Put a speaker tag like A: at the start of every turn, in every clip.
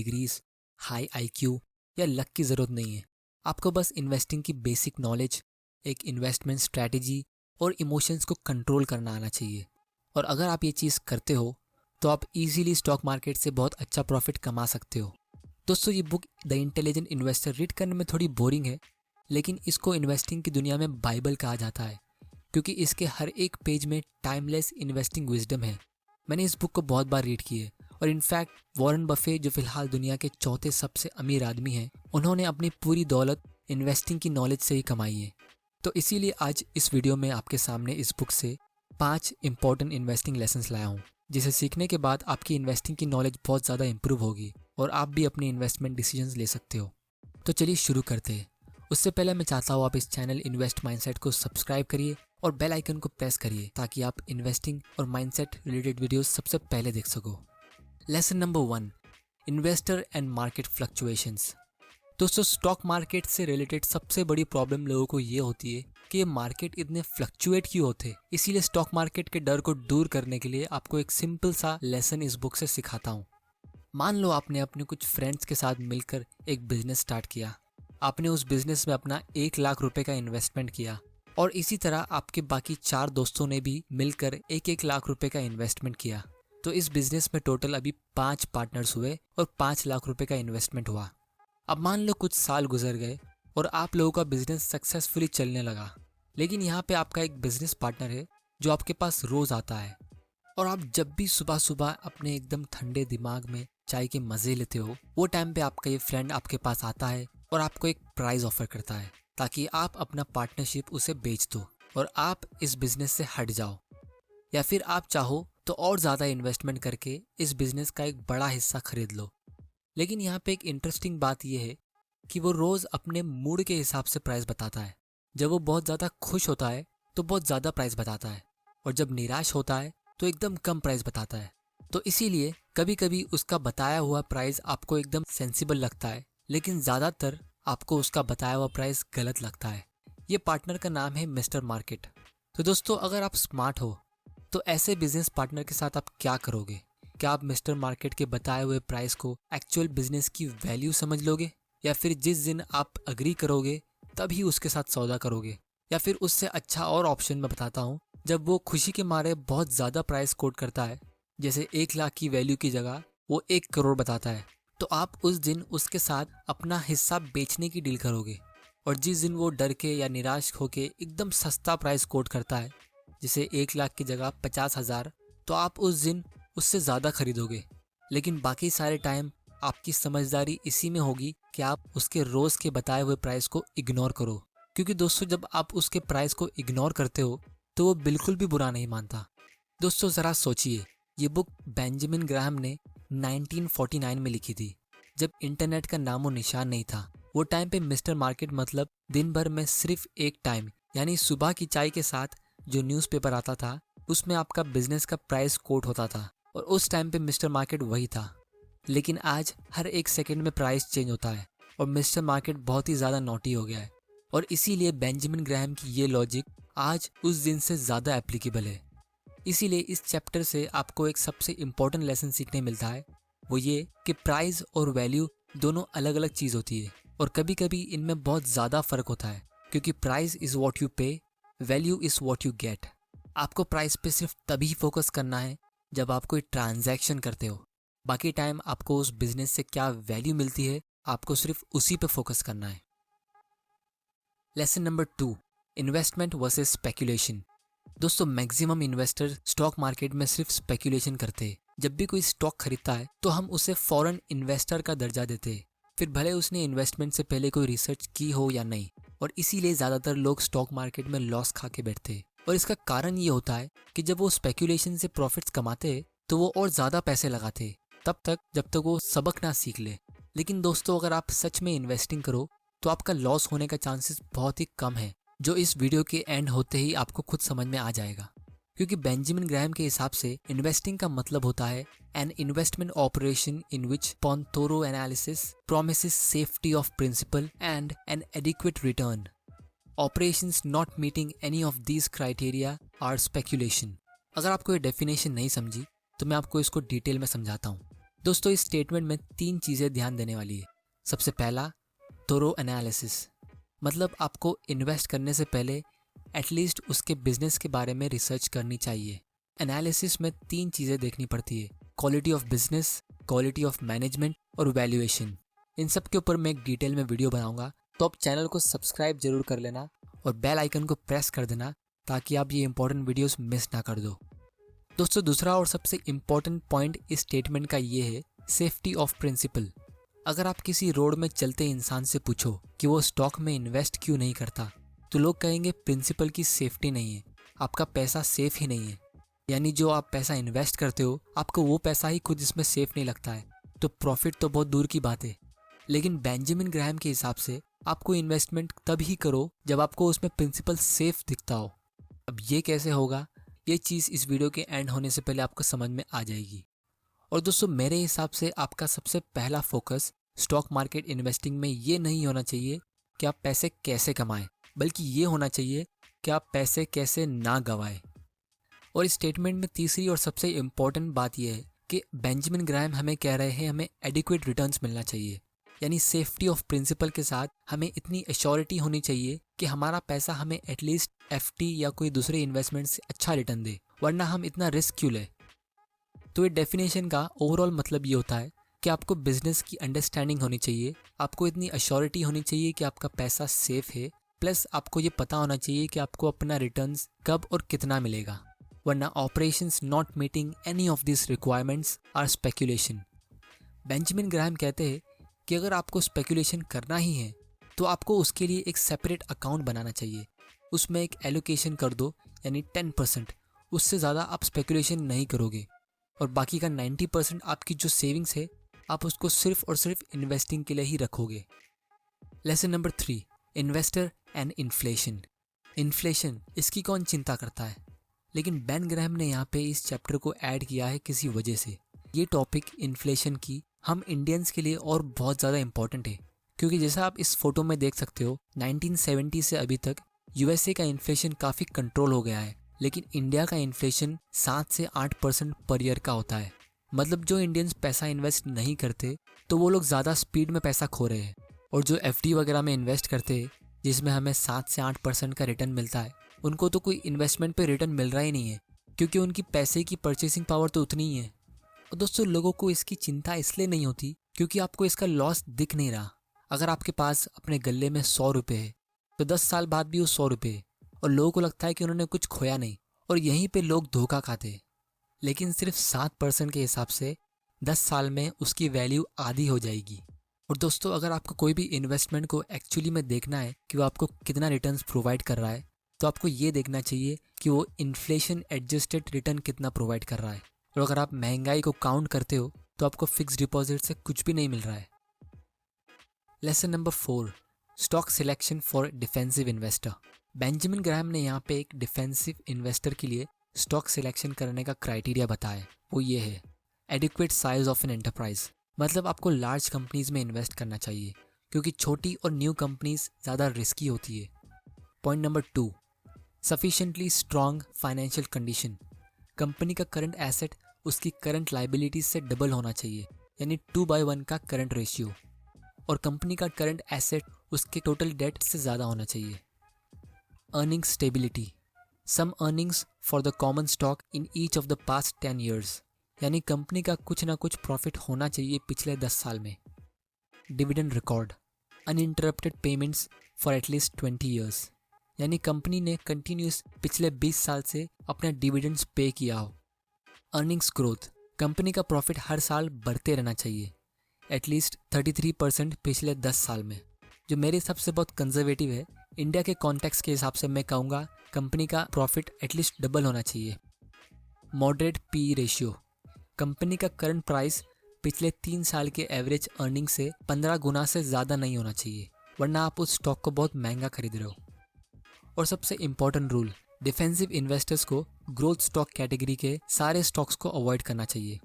A: Degrees, high IQ या luck की ज़रूरत नहीं है। आपको बस इन्वेस्टिंग की बेसिक नॉलेज, एक इन्वेस्टमेंट स्ट्रैटेजी और इमोशंस को कंट्रोल करना आना चाहिए। और अगर आप ये चीज़ करते हो तो आप इजीली स्टॉक मार्केट से बहुत अच्छा प्रॉफिट कमा सकते हो। दोस्तों, ये book the intelligent investor read करने में थोड़ी बोरिंग है, लेकिन इसको इन्वेस्टिंग की दुनिया में बाइबल कहा जाता है, क्योंकि इसके हर एक पेज में टाइमलेस इन्वेस्टिंग विजडम है। मैंने इस बुक को बहुत बार रीड की है, और इनफैक्ट वॉरेन बफे, जो फिलहाल दुनिया के चौथे सबसे अमीर आदमी हैं, उन्होंने अपनी पूरी दौलत इन्वेस्टिंग की नॉलेज से ही कमाई है। तो इसीलिए आज इस वीडियो में आपके सामने इस बुक से 5 इंपॉर्टेंट इन्वेस्टिंग लेसन्स लाया हूँ, जिसे सीखने के बाद आपकी इन्वेस्टिंग की नॉलेज बहुत ज़्यादा इंप्रूव होगी और आप भी अपने इन्वेस्टमेंट डिसीजंस ले सकते हो। तो चलिए शुरू करते हैं। उससे पहले मैं चाहता हूँ आप इस चैनल इन्वेस्ट माइंडसेट को सब्सक्राइब करिए और बेल आइकन को प्रेस करिए, ताकि आप इन्वेस्टिंग और माइंडसेट रिलेटेड वीडियोस सबसे पहले देख सको। Lesson number 1, investor and market fluctuations. दोस्तों, स्टॉक मार्केट से रिलेटेड सबसे बड़ी प्रॉब्लम लोगों को ये होती है कि ये मार्केट इतने फ्लक्चुएट क्यों होते। इसीलिए स्टॉक मार्केट के डर को दूर करने के लिए आपको एक सिंपल सा लेसन इस बुक से सिखाता हूँ। मान लो आपने अपने कुछ फ्रेंड्स के साथ मिलकर एक बिजनेस स्टार्ट किया। आपने उस बिजनेस में अपना 1 लाख रुपए का इन्वेस्टमेंट किया, और इसी तरह आपके बाकी 4 दोस्तों ने भी मिलकर 1-1 लाख रुपए का इन्वेस्टमेंट किया। तो इस बिजनेस में टोटल अभी 5 पार्टनर्स हुए और 5 लाख रुपए का इन्वेस्टमेंट हुआ। अब मान लो कुछ साल गुजर गए और आप लोगों का बिजनेस सक्सेसफुली चलने लगा, लेकिन यहाँ पे आपका एक बिजनेस पार्टनर है जो आपके पास रोज आता है, और आप जब भी सुबह सुबह अपने एकदम ठंडे दिमाग में चाय के मजे लेते हो, वो टाइम पे आपका ये फ्रेंड आपके पास आता है और आपको एक प्राइज ऑफर करता है, ताकि आप अपना पार्टनरशिप उसे बेच दो और आप इस बिजनेस से हट जाओ। या फिर आप चाहो तो और ज़्यादा इन्वेस्टमेंट करके इस बिजनेस का एक बड़ा हिस्सा खरीद लो। लेकिन यहाँ पे एक इंटरेस्टिंग बात यह है कि वो रोज़ अपने मूड के हिसाब से प्राइस बताता है। जब वो बहुत ज़्यादा खुश होता है तो बहुत ज़्यादा प्राइस बताता है, और जब निराश होता है तो एकदम कम प्राइस बताता है। तो इसीलिए कभी कभी उसका बताया हुआ प्राइस आपको एकदम सेंसिबल लगता है, लेकिन ज़्यादातर आपको उसका बताया हुआ प्राइस गलत लगता है। ये पार्टनर का नाम है मिस्टर मार्केट। तो दोस्तों, अगर आप स्मार्ट हो तो ऐसे बिजनेस पार्टनर के साथ आप क्या करोगे? क्या आप मिस्टर मार्केट के बताए हुए प्राइस को एक्चुअल बिजनेस की वैल्यू समझ लोगे, या फिर जिस दिन आप अग्री करोगे तभी उसके साथ सौदा करोगे? या फिर उससे अच्छा और ऑप्शन मैं बताता हूँ, जब वो खुशी के मारे बहुत ज़्यादा प्राइस कोट करता है, जैसे 1 लाख की वैल्यू की जगह वो 1 करोड़ बताता है, तो आप उस दिन उसके साथ अपना हिस्सा बेचने की डील करोगे। और जिस दिन वो डर के या निराश होके एकदम सस्ता प्राइस कोट करता है, जैसे 1 लाख की जगह 50,000, तो आप उस दिन उससे ज़्यादा खरीदोगे। लेकिन बाकी सारे टाइम आपकी समझदारी इसी में होगी कि आप उसके रोज़ के बताए हुए प्राइस को इग्नोर करो, क्योंकि दोस्तों, जब आप उसके प्राइस को इग्नोर करते हो तो वो बिल्कुल भी बुरा नहीं मानता। दोस्तों, ज़रा सोचिए, ये बुक बेंजामिन ग्राहम ने 1949 में लिखी थी, जब इंटरनेट का नामो निशान नहीं था। वो टाइम पे मिस्टर मार्केट मतलब दिन भर में सिर्फ एक टाइम, यानी सुबह की चाय के साथ जो न्यूज़पेपर आता था, उसमें आपका बिजनेस का प्राइस कोट होता था, और उस टाइम पे मिस्टर मार्केट वही था। लेकिन आज हर एक सेकंड में प्राइस चेंज होता है, और मिस्टर मार्केट बहुत ही ज़्यादा नॉटी हो गया है। और इसीलिए बेंजामिन ग्राहम की ये लॉजिक आज उस दिन से ज़्यादा एप्लीकेबल है। इसीलिए इस चैप्टर से आपको एक सबसे इम्पोर्टेंट लेसन सीखने मिलता है, वो ये कि प्राइस और वैल्यू दोनों अलग अलग चीज़ होती है, और कभी कभी इनमें बहुत ज़्यादा फ़र्क होता है, क्योंकि प्राइस इज़ वॉट यू पे, value is what you get. आपको प्राइस पे सिर्फ तभी फोकस करना है जब आप कोई ट्रांजैक्शन करते हो। बाकी टाइम आपको उस बिजनेस से क्या वैल्यू मिलती है, आपको सिर्फ उसी पे फोकस करना है। Lesson number 2, investment versus speculation. दोस्तों, मैक्सिमम इन्वेस्टर स्टॉक मार्केट में सिर्फ स्पेकुलेशन करते हैं। जब भी कोई स्टॉक खरीदता है तो हम उसे फॉरेन इन्वेस्टर का दर्जा देते हैं, फिर भले उसने इन्वेस्टमेंट से पहले कोई रिसर्च की हो या नहीं। और इसीलिए ज़्यादातर लोग स्टॉक मार्केट में लॉस खा के बैठते हैं। और इसका कारण ये होता है कि जब वो स्पेकुलेशन से प्रॉफिट्स कमाते हैं तो वो और ज़्यादा पैसे लगाते हैं, तब तक जब तक वो सबक ना सीख ले। लेकिन दोस्तों, अगर आप सच में इन्वेस्टिंग करो तो आपका लॉस होने का चांसेस बहुत ही कम है, जो इस वीडियो के एंड होते ही आपको खुद समझ में आ जाएगा। क्योंकि बेंजामिन ग्राहम के हिसाब से इन्वेस्टिंग का मतलब होता है an investment operation in which upon thorough analysis promises safety of principal and an adequate return. Operations not meeting any of these criteria are speculation. अगर आपको ये डेफिनेशन नहीं समझी तो मैं आपको इसको डिटेल में समझाता हूँ। दोस्तों इस स्टेटमेंट में 3 चीज़ें ध्यान देने वाली है। सबसे पहला, थोरो एनालिसिस, मतलब आपको इन्वेस्ट करने से पहले एटलीस्ट उसके बिजनेस के बारे में रिसर्च करनी चाहिए। एनालिसिस में 3 चीज़ें देखनी पड़ती है, quality of business, quality of management और वैल्यूएशन। इन सब के ऊपर मैं एक डिटेल में वीडियो बनाऊंगा, तो आप चैनल को सब्सक्राइब जरूर कर लेना और बेल आइकन को प्रेस कर देना ताकि आप ये इंपॉर्टेंट वीडियोस मिस ना कर दो। दोस्तों दूसरा और सबसे इम्पॉर्टेंट पॉइंट इस स्टेटमेंट का ये है, सेफ्टी ऑफ प्रिंसिपल। अगर आप किसी रोड में चलते इंसान से पूछो कि वो स्टॉक में इन्वेस्ट क्यों नहीं करता, तो लोग कहेंगे प्रिंसिपल की सेफ्टी नहीं है, आपका पैसा सेफ ही नहीं है। यानी जो आप पैसा इन्वेस्ट करते हो आपको वो पैसा ही खुद इसमें सेफ नहीं लगता है, तो प्रॉफिट तो बहुत दूर की बात है। लेकिन बेंजामिन ग्राहम के हिसाब से आपको इन्वेस्टमेंट तब ही करो जब आपको उसमें प्रिंसिपल सेफ दिखता हो। अब ये कैसे होगा, ये चीज़ इस वीडियो के एंड होने से पहले आपको समझ में आ जाएगी। और दोस्तों मेरे हिसाब से आपका सबसे पहला फोकस स्टॉक मार्केट इन्वेस्टिंग में ये नहीं होना चाहिए कि आप पैसे कैसे कमाएं, बल्कि ये होना चाहिए कि आप पैसे कैसे ना गंवाएं। और इस स्टेटमेंट में तीसरी और सबसे इम्पॉर्टेंट बात यह है कि बेंजामिन ग्राहम हमें कह रहे हैं हमें एडिक्वेट रिटर्न्स मिलना चाहिए, यानी सेफ्टी ऑफ प्रिंसिपल के साथ हमें इतनी एश्योरिटी होनी चाहिए कि हमारा पैसा हमें एटलीस्ट एफडी या कोई दूसरे इन्वेस्टमेंट से अच्छा रिटर्न दे, वरना हम इतना रिस्क क्यों लें। तो ये डेफिनेशन का ओवरऑल मतलब ये होता है कि आपको बिजनेस की अंडरस्टैंडिंग होनी चाहिए, आपको इतनी एश्योरिटी होनी चाहिए कि आपका पैसा सेफ है, प्लस आपको ये पता होना चाहिए कि आपको अपना रिटर्न्स कब और कितना मिलेगा, वरना operations not meeting any of this requirements are speculation. Benjamin Graham कहते हैं कि अगर आपको स्पेकुलेशन करना ही है तो आपको उसके लिए एक सेपरेट अकाउंट बनाना चाहिए, उसमें एक एलोकेशन कर दो, यानी 10%, उससे ज़्यादा आप स्पेकुलेशन नहीं करोगे, और बाकी का 90% आपकी जो सेविंग्स है आप उसको सिर्फ और सिर्फ इन्वेस्टिंग के लिए ही रखोगे। Lesson number 3, investor and inflation. Inflation, इसकी कौन चिंता करता है, लेकिन बेन ग्राहम ने यहाँ पे इस चैप्टर को ऐड किया है किसी वजह से। ये टॉपिक इन्फ्लेशन की हम इंडियंस के लिए और बहुत ज़्यादा इंपॉर्टेंट है, क्योंकि जैसा आप इस फोटो में देख सकते हो 1970 से अभी तक यूएसए का इन्फ्लेशन काफ़ी कंट्रोल हो गया है, लेकिन इंडिया का इन्फ्लेशन 7 से 8% पर ईयर का होता है। मतलब जो इंडियंस पैसा इन्वेस्ट नहीं करते तो वो लोग ज़्यादा स्पीड में पैसा खो रहे हैं, और जो एफडी वगैरह में इन्वेस्ट करते हैं जिसमें हमें 7 से 8% का रिटर्न मिलता है, उनको तो कोई इन्वेस्टमेंट पे रिटर्न मिल रहा ही नहीं है, क्योंकि उनकी पैसे की परचेसिंग पावर तो उतनी ही है। और दोस्तों लोगों को इसकी चिंता इसलिए नहीं होती क्योंकि आपको इसका लॉस दिख नहीं रहा। अगर आपके पास अपने गले में 100 रुपये है तो 10 साल बाद भी वो 100 रुपये है, और लोगों को लगता है कि उन्होंने कुछ खोया नहीं, और यहीं पे लोग धोखा खाते हैं। लेकिन सिर्फ 7% के हिसाब से 10 साल में उसकी वैल्यू आधी हो जाएगी। और दोस्तों अगर आपको कोई भी इन्वेस्टमेंट को एक्चुअली में देखना है कि वो आपको कितना रिटर्न्स प्रोवाइड कर रहा है, तो आपको ये देखना चाहिए कि वो इन्फ्लेशन एडजस्टेड रिटर्न कितना प्रोवाइड कर रहा है। और अगर आप महंगाई को काउंट करते हो तो आपको फिक्स डिपॉजिट से कुछ भी नहीं मिल रहा है। Lesson number 4, stock selection for defensive investor. Benjamin Graham ने यहाँ पे एक डिफेंसिव इन्वेस्टर के लिए स्टॉक सिलेक्शन करने का क्राइटेरिया बताया, वो ये है adequate size of an enterprise. मतलब आपको लार्ज कंपनीज में इन्वेस्ट करना चाहिए, क्योंकि छोटी और न्यू कंपनीज ज़्यादा रिस्की होती है। Point number 2, sufficiently strong financial condition. Company का करंट एसेट उसकी करंट लाइबिलिटीज से डबल होना चाहिए, यानी 2/1 का करंट रेशियो, और कंपनी का करंट एसेट उसके टोटल डेट से ज़्यादा होना चाहिए। Earning stability, some earnings for the common stock in each of the past 10 years, यानी कंपनी का कुछ ना कुछ प्रॉफिट होना चाहिए पिछले 10 साल में। Dividend record, uninterrupted payments for at least 20 years, यानी कंपनी ने कंटिन्यूस पिछले 20 साल से अपना डिविडेंड्स पे किया हो। अर्निंग्स ग्रोथ, कंपनी का प्रॉफिट हर साल बढ़ते रहना चाहिए, एटलीस्ट 33% पिछले 10 साल में, जो मेरे हिसाब से बहुत कंजर्वेटिव है। इंडिया के कॉन्टेक्स्ट के हिसाब से मैं कहूँगा कंपनी का प्रॉफिट एटलीस्ट डबल होना चाहिए। मॉडरेट पी रेशियो, कंपनी का करंट प्राइस पिछले 3 साल के एवरेज अर्निंग से 15 गुना से ज़्यादा नहीं होना चाहिए, वरना आप उस स्टॉक को बहुत महंगा खरीद रहे हो। और सबसे इम्पॉर्टेंट रूल, डिफेंसिव इन्वेस्टर्स को ग्रोथ स्टॉक कैटेगरी के सारे स्टॉक्स को अवॉइड करना चाहिए।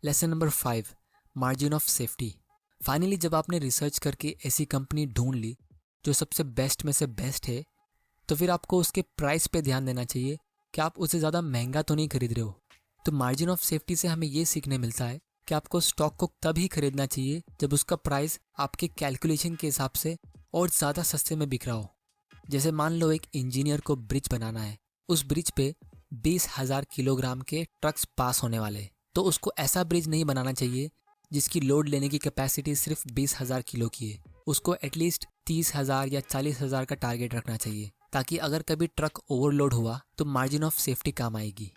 A: Lesson number 5, margin of safety. Finally जब आपने रिसर्च करके ऐसी कंपनी ढूंढ ली जो सबसे बेस्ट में से बेस्ट है, तो फिर आपको उसके प्राइस पे ध्यान देना चाहिए कि आप उसे ज़्यादा महंगा तो नहीं खरीद रहे हो। तो मार्जिन ऑफ सेफ्टी से हमें ये सीखने मिलता है कि आपको स्टॉक को तभी खरीदना चाहिए जब उसका प्राइस आपके कैलकुलेशन के हिसाब से और ज़्यादा सस्ते में बिक रहा हो। जैसे मान लो एक इंजीनियर को ब्रिज बनाना है, उस ब्रिज पे 20,000 किलोग्राम के ट्रक्स पास होने वाले, तो उसको ऐसा ब्रिज नहीं बनाना चाहिए जिसकी लोड लेने की कैपेसिटी सिर्फ 20,000 किलो की है। उसको एटलीस्ट 30,000 या 40,000 का टारगेट रखना चाहिए, ताकि अगर कभी ट्रक ओवरलोड हुआ तो मार्जिन ऑफ सेफ्टी काम आएगी।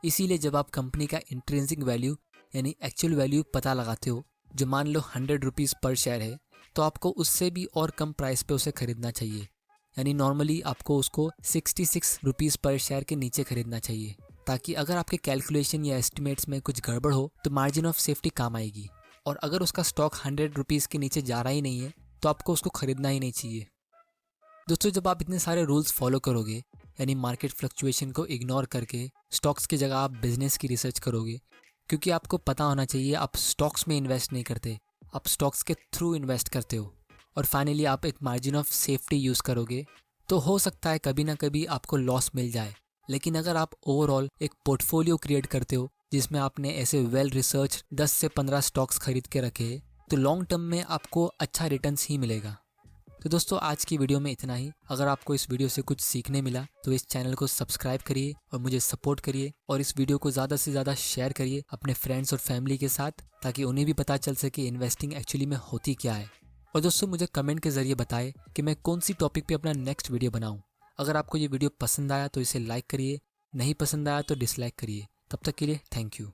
A: इसीलिए जब आप कंपनी का इंट्रिंसिक वैल्यू यानी एक्चुअल वैल्यू पता लगाते हो, जो मान लो 100 रुपीज़ पर शेयर है, तो आपको उससे भी और कम प्राइस पे उसे खरीदना चाहिए। यानी नॉर्मली आपको उसको 66 रुपीज़ पर शेयर के नीचे खरीदना चाहिए, ताकि अगर आपके कैलकुलेशन या एस्टिमेट्स में कुछ गड़बड़ हो तो मार्जिन ऑफ सेफ्टी काम आएगी। और अगर उसका स्टॉक 100 रुपीज़ के नीचे जा रहा ही नहीं है तो आपको उसको खरीदना ही नहीं चाहिए। दोस्तों, जब आप इतने सारे रूल्स फॉलो करोगे, यानी मार्केट फ्लक्चुएशन को इग्नोर करके स्टॉक्स की जगह आप बिजनेस की रिसर्च करोगे, क्योंकि आपको पता होना चाहिए आप स्टॉक्स में इन्वेस्ट नहीं करते, आप स्टॉक्स के थ्रू इन्वेस्ट करते हो, और फाइनली आप एक मार्जिन ऑफ सेफ्टी यूज़ करोगे, तो हो सकता है कभी ना कभी आपको लॉस मिल जाए। लेकिन अगर आप ओवरऑल एक पोर्टफोलियो क्रिएट करते हो जिसमें आपने ऐसे वेल रिसर्च 10 से 15 स्टॉक्स खरीद के रखे, तो लॉन्ग टर्म में आपको अच्छा रिटर्न्स ही मिलेगा। तो दोस्तों, आज की वीडियो में इतना ही। अगर आपको इस वीडियो से कुछ सीखने मिला तो इस चैनल को सब्सक्राइब करिए और मुझे सपोर्ट करिए, और इस वीडियो को ज़्यादा से ज़्यादा शेयर करिए अपने फ्रेंड्स और फैमिली के साथ, ताकि उन्हें भी पता चल सके इन्वेस्टिंग एक्चुअली में होती क्या है। और दोस्तों, मुझे कमेंट के ज़रिए बताएं कि मैं कौन सी टॉपिक पे अपना नेक्स्ट वीडियो बनाऊं। अगर आपको ये वीडियो पसंद आया तो इसे लाइक करिए, नहीं पसंद आया तो डिसलाइक करिए। तब तक के लिए थैंक यू।